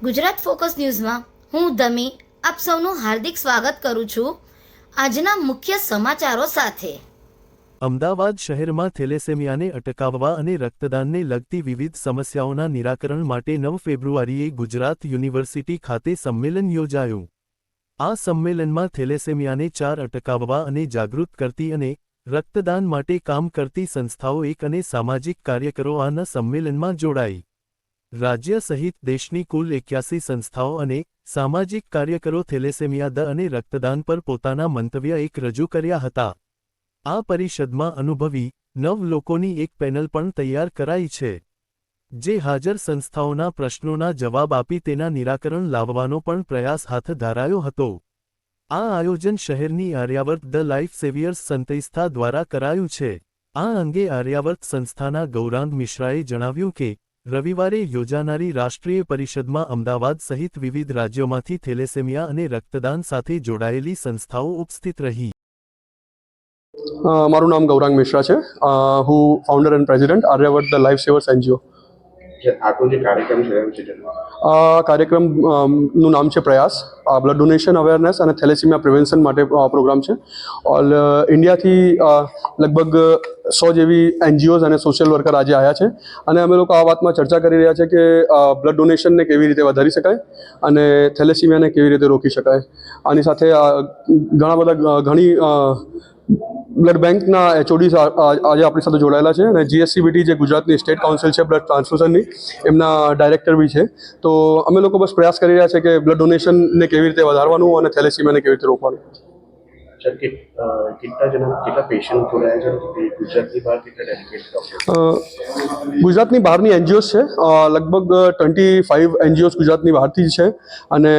Gujarat focus ન્યૂઝમાં હું ધમી આપ સૌનું હાર્દિક સ્વાગત કરું છું। આજના મુખ્ય સમાચારો સાથે અમદાવાદ શહેરમાં થેલેસેમિયાને અટકાવવા અને રક્તદાનને લગતી વિવિધ સમસ્યાઓના નિરાકરણ માટે 9 ફેબ્રુઆરીએ ગુજરાત યુનિવર્સિટી ખાતે સંમેલન યોજાયું। આ સંમેલનમાં થેલેસેમિયાને અટકાવવા અને જાગૃત કરતી અને રક્તદાન માટે કામ કરતી સંસ્થાઓ અને સામાજિક કાર્યકરો આના સંમેલનમાં જોડાઈ। રાજ્ય સહિત દેશની કુલ 81 સંસ્થાઓ અને સામાજિક કાર્યકરો થેલેસેમિયા અને રક્તદાન પર પોતાના મંતવ્ય રજૂ કર્યા હતા। આ પરિષદમાં અનુભવી 9 લોકોની એક પેનલ પણ તૈયાર કરાઈ છે, જે હાજર સંસ્થાઓના પ્રશ્નોના જવાબ આપી તેના નિરાકરણ લાવવાનો પણ પ્રયાસ હાથ ધરાયો હતો। આ આયોજન શહેરની આર્યાવર્ત ધ લાઇફ સેવિયર્સ સંસ્થા દ્વારા કરાયું છે। આ અંગે આર્યાવર્ત સંસ્થાના ગૌરાંગ મિશ્રાએ જણાવ્યું કે રવિવારે યોજાનારી રાષ્ટ્રીય પરિષદમાં અમદાવાદ સહિત વિવિધ રાજ્યોમાંથી થેલેસેમિયા અને રક્તદાન સાથે જોડાયેલી સંસ્થાઓ ઉપસ્થિત રહી। મારું નામ ગૌરાંગ મિશ્રા છે। હું founder and president Aryavart the life savers NGO. કાર્યક્રમનું નામ છે પ્રયાસ। બ્લડ ડોનેશન અવેરનેસ અને થેલેસીમિયા પ્રિવેન્શન માટે પ્રોગ્રામ છે। ઓલ ઇન્ડિયાથી લગભગ 100 જેવી એનજીઓઝ અને સોશિયલ વર્કર આજે આવ્યા છે અને અમે લોકો આ વાતમાં ચર્ચા કરી રહ્યા છે કે બ્લડ ડોનેશનને કેવી રીતે વધારી શકાય અને થેલેસીમિયાને કેવી રીતે રોકી શકાય। આની સાથે ઘણી બ્લડ બેંકના એચઓડીસ આજે આપણી સાથે જોડાયેલા છે અને જીએસસીબીટી જે ગુજરાતની સ્ટેટ કાઉન્સિલ છે બ્લડ ટ્રાન્સફ્યુઝનની, એમના ડાયરેક્ટર બી છે। તો અમે લોકો બસ પ્રયાસ કરી રહ્યા છે કે બ્લડ ડોનેશનને કેવી રીતે વધારવાનું અને થેલેસીમિયાને કેવી રીતે રોકવાનું। ગુજરાતની બહારની એનજીઓઝ છે, લગભગ 25 એનજીઓઝ ગુજરાતની બહારથી છે અને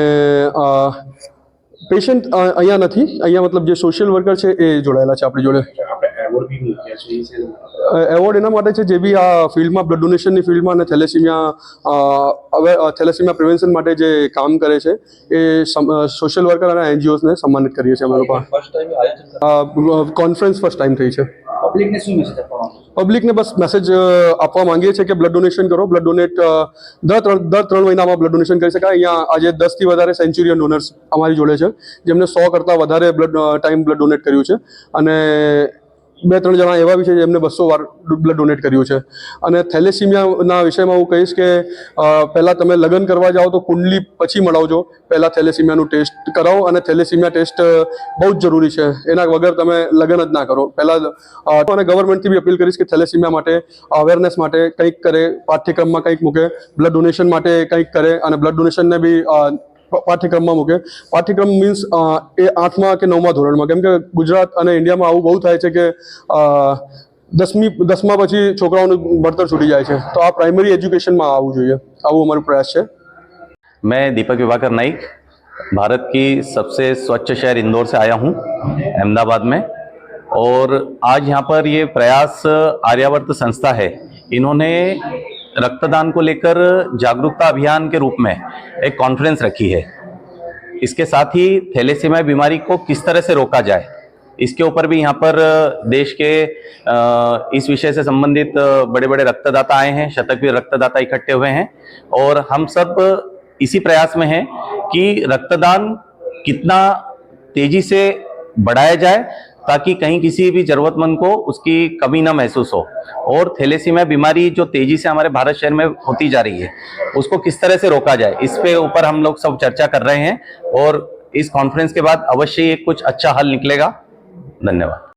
પેશન્ટ અહીંયા નથી। અહીંયા મતલબ જે સોશિયલ વર્કર છે એ જોડાયેલા છે આપણી જોડે। એવોર્ડ એના માટે છે જે બી આ ફિલ્ડમાં બ્લડ ડોનેશનની ફિલ્ડમાં અને થેલેસીમિયા પ્રિવેન્શન માટે જે કામ કરે છે એ સોશિયલ વર્કર અને એનજીઓઝને સન્માનિત કરીએ છીએ અમે લોકો। કોન્ફરન્સ ફર્સ્ટ ટાઈમ થઈ છે। પબ્લિકને બસ મેસેજ આપવા માંગીએ છીએ કે બ્લડ ડોનેશન કરો। બ્લડ ડોનેટ દર 3 મહિનામાં બ્લડ ડોનેશન કરી શકાય। અહીંયા આજે 10થી વધારે સેન્ચુરિયન ડોનર્સ અમારી જોડે છે, જેમને 100 કરતાં વધારે ટાઈમ બ્લડ ડોનેટ કર્યું છે અને 2-3 જણા એવા બી છે જેમને 200 વાર બ્લડ ડોનેટ કર્યું છે। અને થેલેસીમિયાના વિષયમાં હું કહીશ કે પહેલાં તમે લગ્ન કરવા જાઓ તો કુંડલી પછી મળાવજો, પહેલાં થેલેસીમિયાનું ટેસ્ટ કરાવો અને થેલેસીમિયા ટેસ્ટ બહુ જ જરૂરી છે। એના વગર તમે લગ્ન જ ના કરો। પહેલાં અને ગવર્મેન્ટથી બી અપીલ કરીશ કે થેલેસીમિયા માટે અવેરનેસ માટે કંઈક કરે, પાઠ્યક્રમમાં કંઈક મૂકે, બ્લડ ડોનેશન માટે કંઈક કરે અને બ્લડ ડોનેશનને બી પાઠ્યક્રમમાં મૂકે। પાઠ્યક્રમ મીન્સ એ 8મા કે 9મા ધોરણમાં, કેમ કે ગુજરાત અને ઇન્ડિયામાં આવું બહુ થાય છે કે 10મા પછી છોકરાઓનું ભણતર છૂટી જાય છે, તો આ પ્રાઇમરી એજ્યુકેશનમાં આવવું જોઈએ। આવું અમારો પ્રયાસ છે। मैं दीपक विभाकर नाइक भारत की सबसे स्वच्छ शहर इंदौर से आया हूँ, अहमदाबाद में। और आज यहाँ पर ये प्रयास आर्यावर्त संस्था है, इन्होंने रक्तदान को लेकर जागरूकता अभियान के रूप में एक कॉन्फ्रेंस रखी है। इसके साथ ही थैलेसीमिया बीमारी को किस तरह से रोका जाए, इसके ऊपर भी यहाँ पर देश के इस विषय से संबंधित बड़े बड़े रक्तदाता आए हैं, शतकवीर रक्तदाता इकट्ठे हुए हैं और हम सब इसी प्रयास में हैं कि रक्तदान कितना तेजी से बढ़ाया जाए ताकि कहीं किसी भी जरूरतमंद को उसकी कमी ना महसूस हो। और थैलेसीमिया बीमारी जो तेजी से हमारे भारत शहर में होती जा रही है, उसको किस तरह से रोका जाए, इस पे ऊपर हम लोग सब चर्चा कर रहे हैं और इस कॉन्फ्रेंस के बाद अवश्य ही कुछ अच्छा हल निकलेगा। धन्यवाद।